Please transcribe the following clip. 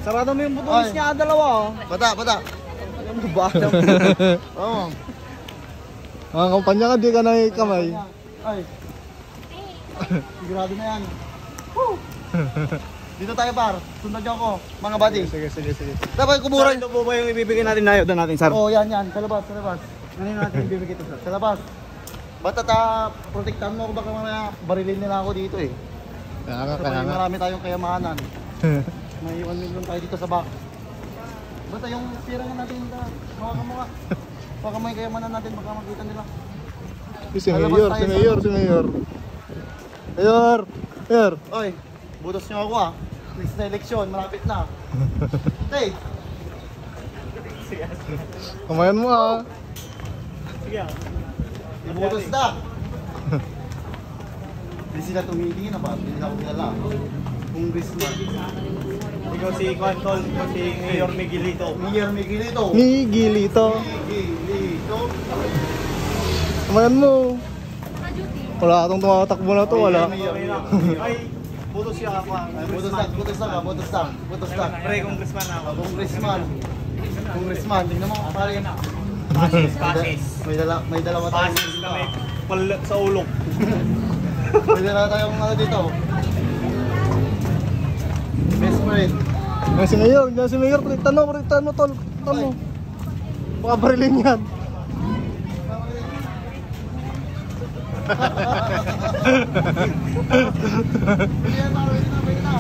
Sarado mo yung butulis niya, dalawa oh. Bata. Yung bata. Oo. Mga kampanya ka, di ka nakikamay. Ay. Sigurado na yan. Woo! Dito tayo par, sundan niyo ako, mga buddy. Sige. Dapat kumuran. Ito po ba yung ibibigay natin na ayuda natin, sir? Oo, yan. Sa labas. Ano yung natin ibibigay ito, sir? Sa labas. Basta protektahan mo ako, baka mamaya barilin nila ako dito eh. Kaya Kasi nga. marami tayong kayamanan. May 1 million tayo dito sa back. Basta yung pira nga natin, hawakan mo nga. Hawakan mo yung kayamanan natin, baka makita nila. Si Mayor. Mayor. Oy, butos nyo ako ah. Next na eleksyon, malapit na. Hey! Kamayan mo ah. Sige ah. Ibutos na! Hindi sila tumili na ba? Hindi na ako kilala. Congressman. Ikaw si Quantol, si Mayor Miguelito. Mayor Miguelito. Miguelito. Miguelito. Kamayan mo. Wala itong tumatakbo na to, wala. Ay, butos siya ako. Butos na. Pre, congressman ako. Congressman, tingnan mo pare. Pasis. May dalawa tayong Pasis na may palat sa ulok. May dalawa tayong ano dito. Best friend. Yan si Mayor, protektahan mo tol. Protektahan mo. Baka barilin yan. Hindi yan, pare, na.